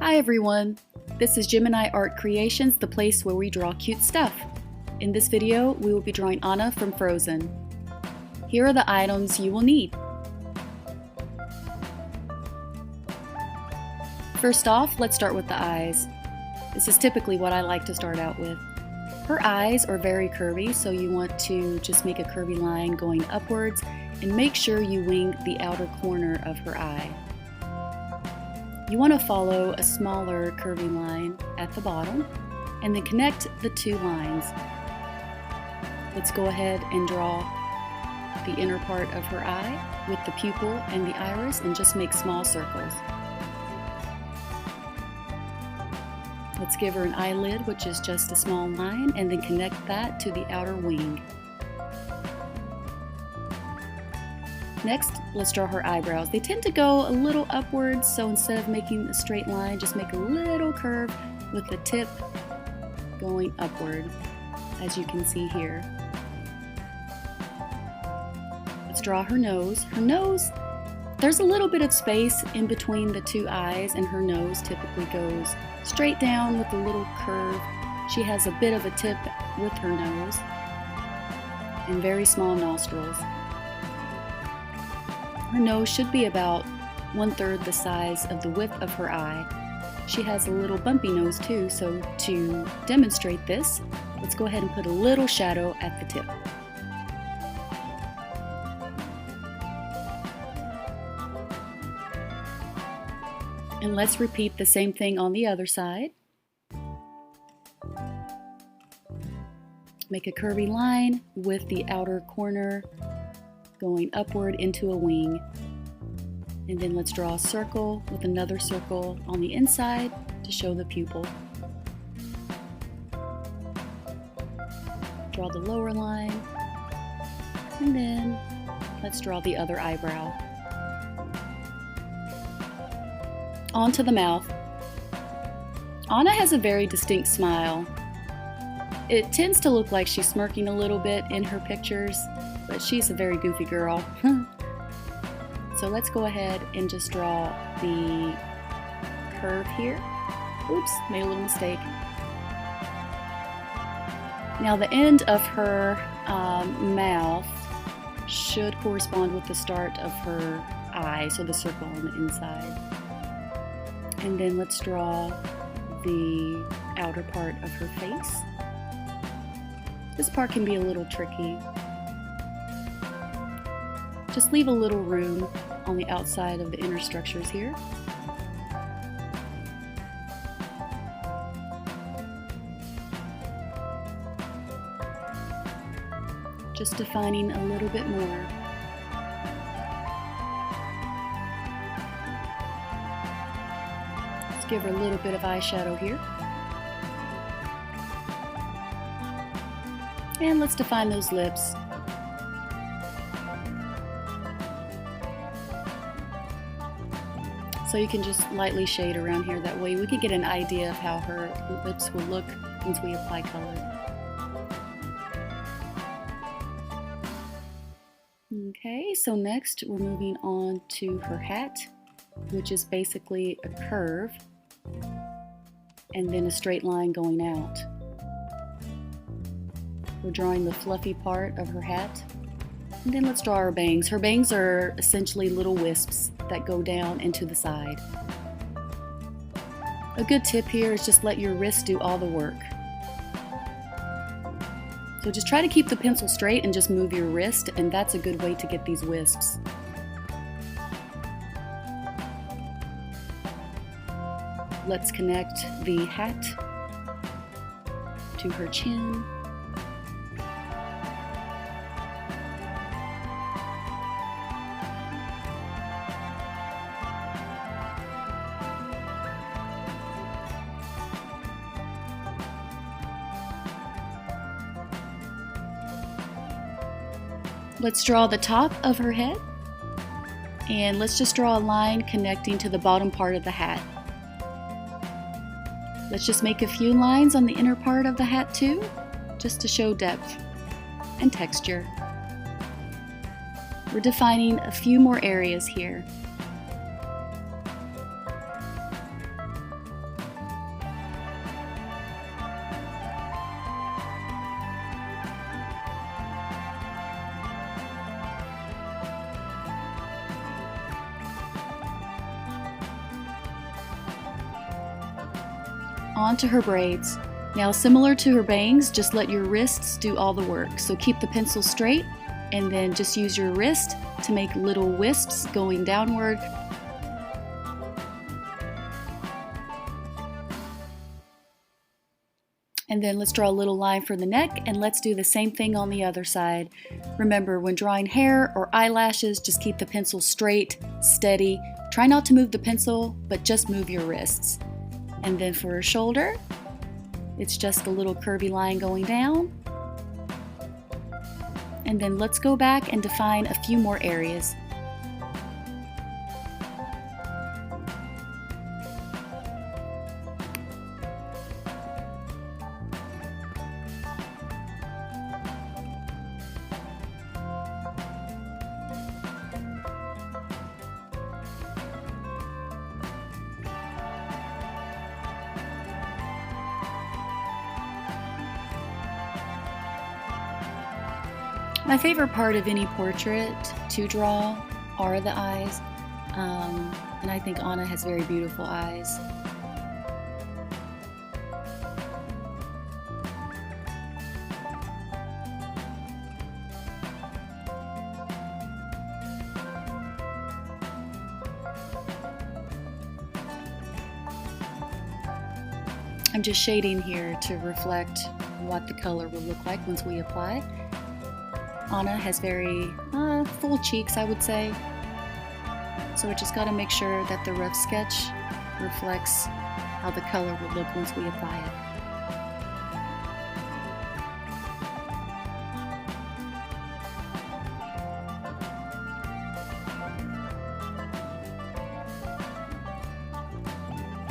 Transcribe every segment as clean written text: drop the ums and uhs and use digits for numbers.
Hi everyone, this is Gemini Art Creations, the place where we draw cute stuff. In this video, we will be drawing Anna from Frozen. Here are the items you will need. First off, let's start with the eyes. This is typically what I like to start out with. Her eyes are very curvy, so you want to just make a curvy line going upwards and make sure you wing the outer corner of her eye. You want to follow a smaller curvy line at the bottom and then connect the two lines. Let's go ahead and draw the inner part of her eye with the pupil and the iris and just make small circles. Let's give her an eyelid, which is just a small line, and then connect that to the outer wing. Next, let's draw her eyebrows. They tend to go a little upwards, so instead of making a straight line, just make a little curve with the tip going upward, as you can see here. Let's draw her nose. Her nose, there's a little bit of space in between the two eyes, and her nose typically goes straight down with a little curve. She has a bit of a tip with her nose and very small nostrils. Her nose should be about 1/3 the size of the width of her eye. She has a little bumpy nose too, so to demonstrate this, let's go ahead and put a little shadow at the tip. And let's repeat the same thing on the other side. Make a curvy line with the outer corner going upward into a wing. And then let's draw a circle with another circle on the inside to show the pupil. Draw the lower line, and then let's draw the other eyebrow. On to the mouth. Anna has a very distinct smile. It tends to look like she's smirking a little bit in her pictures, but she's a very goofy girl. So let's go ahead and just draw the curve here. Oops, made a little mistake. Now the end of her mouth should correspond with the start of her eye, so the circle on the inside. And then let's draw the outer part of her face. This part can be a little tricky. Just leave a little room on the outside of the inner structures here. Just defining a little bit more. Let's give her a little bit of eyeshadow here. And let's define those lips. So you can just lightly shade around here, that way we can get an idea of how her lips will look once we apply color. Okay, so next we're moving on to her hat, which is basically a curve and then a straight line going out. We're drawing the fluffy part of her hat. And then let's draw her bangs. Her bangs are essentially little wisps that go down into the side. A good tip here is just let your wrist do all the work. So just try to keep the pencil straight and just move your wrist, and that's a good way to get these wisps. Let's connect the hat to her chin. Let's draw the top of her head, and let's just draw a line connecting to the bottom part of the hat. Let's just make a few lines on the inner part of the hat too, just to show depth and texture. We're defining a few more areas here. onto her braids. Now, similar to her bangs, just let your wrists do all the work. So keep the pencil straight and then just use your wrist to make little wisps going downward. And then let's draw a little line for the neck, and let's do the same thing on the other side. Remember, when drawing hair or eyelashes, just keep the pencil straight, steady. Try not to move the pencil, but just move your wrists. And then for her shoulder, it's just a little curvy line going down. And then let's go back and define a few more areas. My favorite part of any portrait to draw are the eyes, and I think Anna has very beautiful eyes. I'm just shading here to reflect what the color will look like once we apply. Anna has very full cheeks, I would say. So I just got to make sure that the rough sketch reflects how the color will look once we apply it.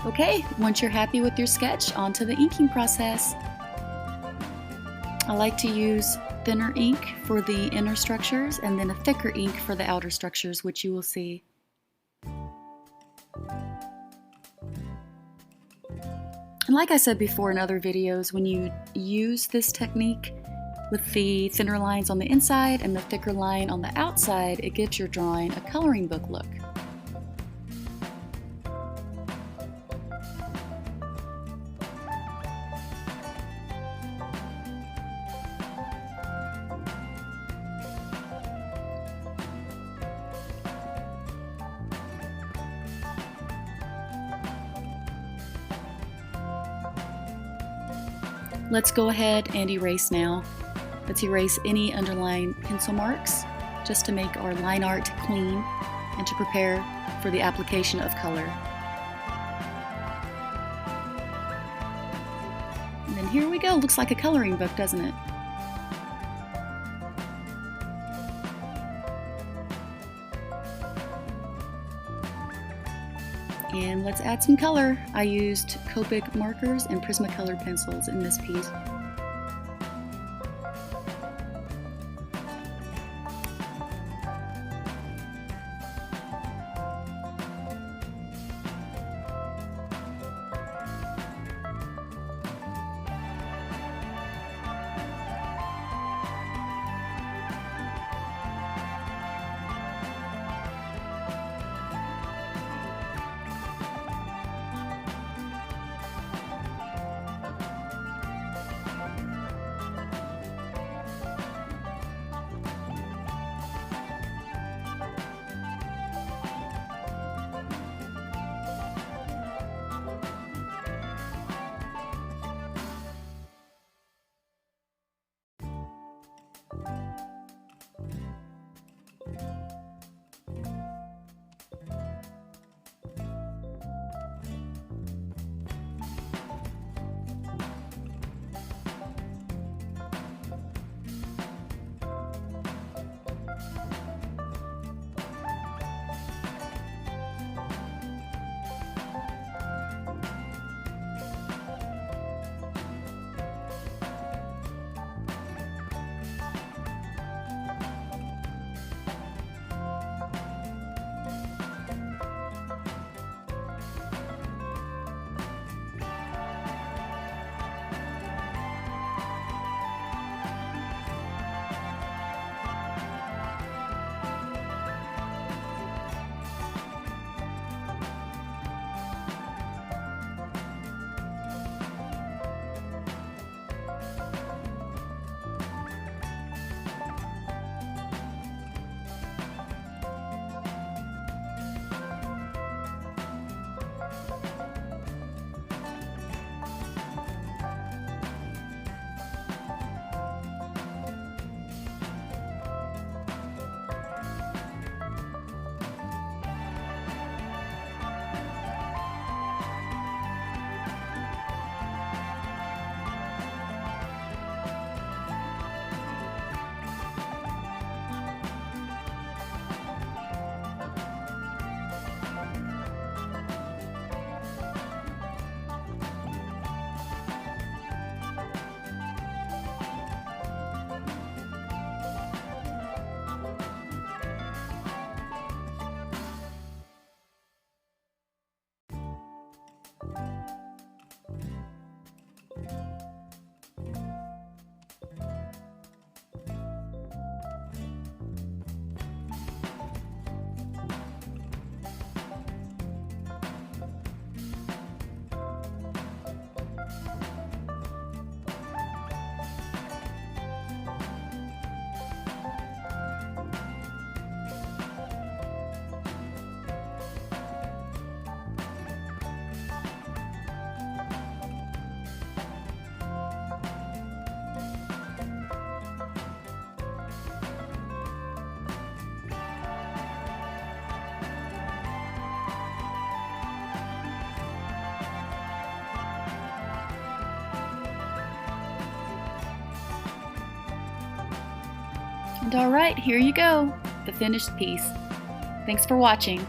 Okay, once you're happy with your sketch, on to the inking process. I like to use thinner ink for the inner structures and then a thicker ink for the outer structures, which you will see. And like I said before in other videos, when you use this technique with the thinner lines on the inside and the thicker line on the outside, it gives your drawing a coloring book look. Let's go ahead and erase now. Let's erase any underlying pencil marks just to make our line art clean and to prepare for the application of color. And then here we go. Looks like a coloring book, doesn't it? And let's add some color. I used Copic markers and Prismacolor pencils in this piece. And alright, here you go, the finished piece. Thanks for watching.